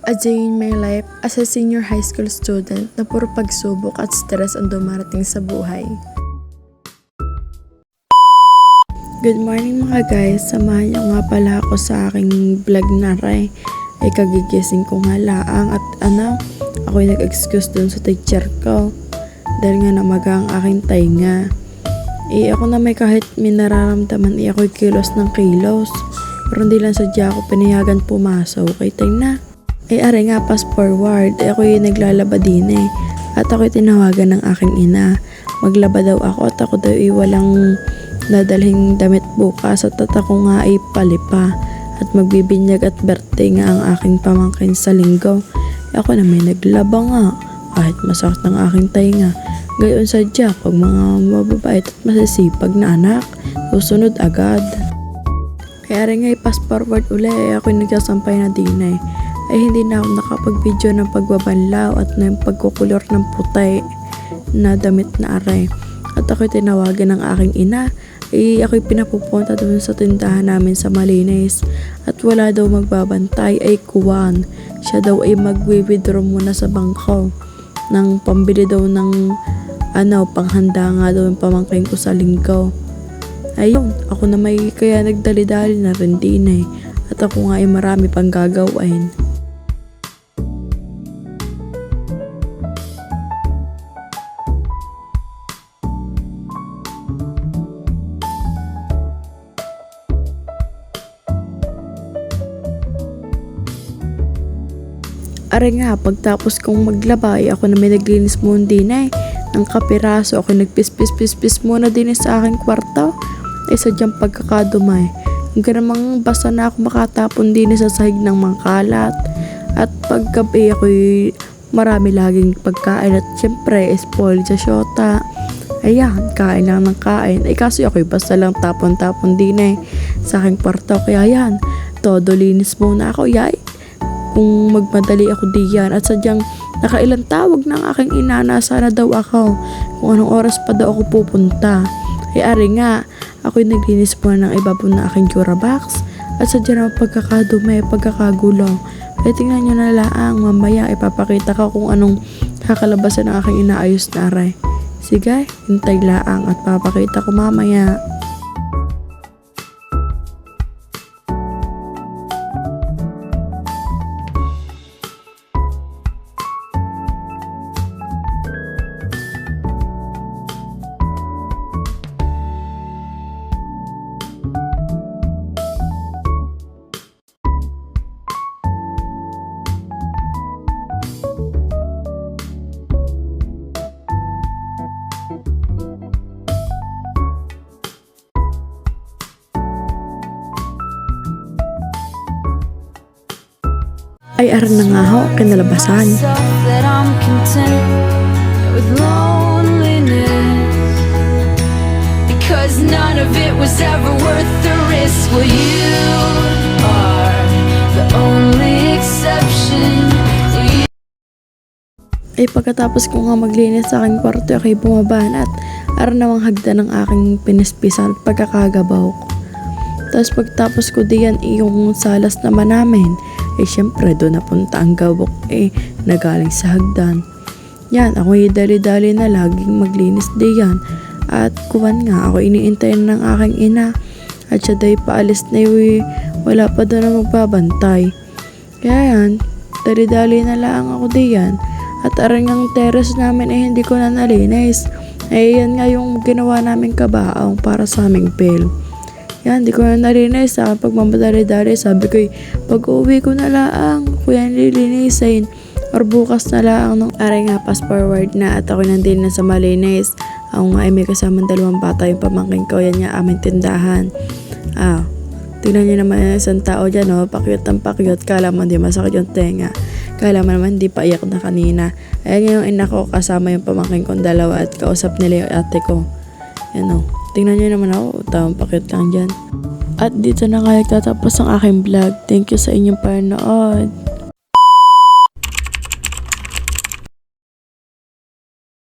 A day in my life as a senior high school student na puro pagsubok at stress ang dumarating sa buhay. Good morning mga guys, samahan niyo nga pala ako sa aking vlog na ray. Ay kagigising ko nga laang at ako'y nag-excuse dun sa teacher ko. Dahil nga namaga ang aking tainga. Ako na may kahit may nararamdaman ako'y kilos ng kilos. Pero hindi lang sadya ako pinayagan pumasok kay tainga. Are nga fast forward, ako'y naglalaba din at ako'y tinawagan ng aking ina. Maglaba daw ako at ako daw walang dadalhing damit bukas at ako nga ay palipa at magbibinyag at birthday nga ang aking pamangkin sa linggo. Ako na may naglaba nga kahit masakit ng aking tainga. Gayon sadya pag mga mababait at masisipag na anak, susunod agad. Kaya rin nga fast forward uli, ako'y nagsasampay na din ay hindi na ako nakapag-video ng pagbabanlaw at ng pagkukulor ng puti na damit na aray. At ako'y tinawagan ng aking ina, ako'y pinapupunta doon sa tindahan namin sa Malines at wala daw magbabantay ay kuwan. Siya daw ay mag-withdraw muna sa bangko ng pambili daw ng panghanda nga daw yung pamangkin ko sa linggo. Ayun, ako na may kaya nagdali-dali na rin din at ako nga ay marami pang gagawin. Are nga, pagtapos kong maglaba ako na may naglinis muna din ng kapiraso. Ako nagpis-pis-pis-pis muna din sa aking kwarto. Sadyang pagkakadumay. Hanggang namang basta na ako makatapon din sa sahig ng mangkalat. At paggabi ako'y marami laging pagkain at syempre spoiled sa syota. Ayan, kain lang ng kain. Kasi ako'y basta lang tapon-tapon din sa aking kwarto. Kaya yan, todo linis muna ako. Kung magmadali ako diyan at sadyang nakailang tawag ng aking ina na sana daw ako kung anong oras pa daw ako pupunta. Are nga, ako'y naglinis po ng ibabaw na aking Durabox at sadya na pagkakadumi, pagkakagulo. Tingnan nyo na lang, mamaya ipapakita ko kung anong kakalabasan ng aking inaayos na aray. Sige, hintay laang at papakita ko mamaya. Ay aran na nga ho, kinalabasan. Because none of it was ever worth the risk. Well, you are the only exception. Pagkatapos ko nga maglinis sa aking kwarto, ako'y bumaban at aran namang hagda ng aking pinispisan at pagkakagabaw ko. Tapos pagtapos ko diyan yung salas naman namin, syempre doon napunta ang gabok na galing sa hagdan. Yan, ako'y dali-dali na laging maglinis diyan. At kuwan nga, ako iniintayin ng aking ina. At siya dahi paalis na wala pa doon na magbabantay. Kaya yan, dali-dali na lang ako diyan. At arang ang terrace namin hindi ko na nalinis. Yan nga yung ginawa namin kabaong para sa aming bill. Yan, di ko na nalinis. Pagmamadali-dali, sabi ko pag uwi ko na lang, kuya nililinisin. Or bukas na lang nung aray nga, fast forward na at ako nandun na sa Malines. Ako nga ay may kasamang dalawang bata yung pamangkin ko. Yan nga aming tindahan. Tingnan nyo naman isang tao dyan, pakyut ng pakyut. Kala mo hindi masakit yung tenga. Kala mo naman hindi pa iyak na kanina. Ayan yung ina ko kasama yung pamangkin kong dalawa at kausap nila yung ate ko. Yan tingnan nyo naman ako, tawang pakyut lang dyan. At dito na nga nagtatapos ang aking vlog. Thank you sa inyong panood.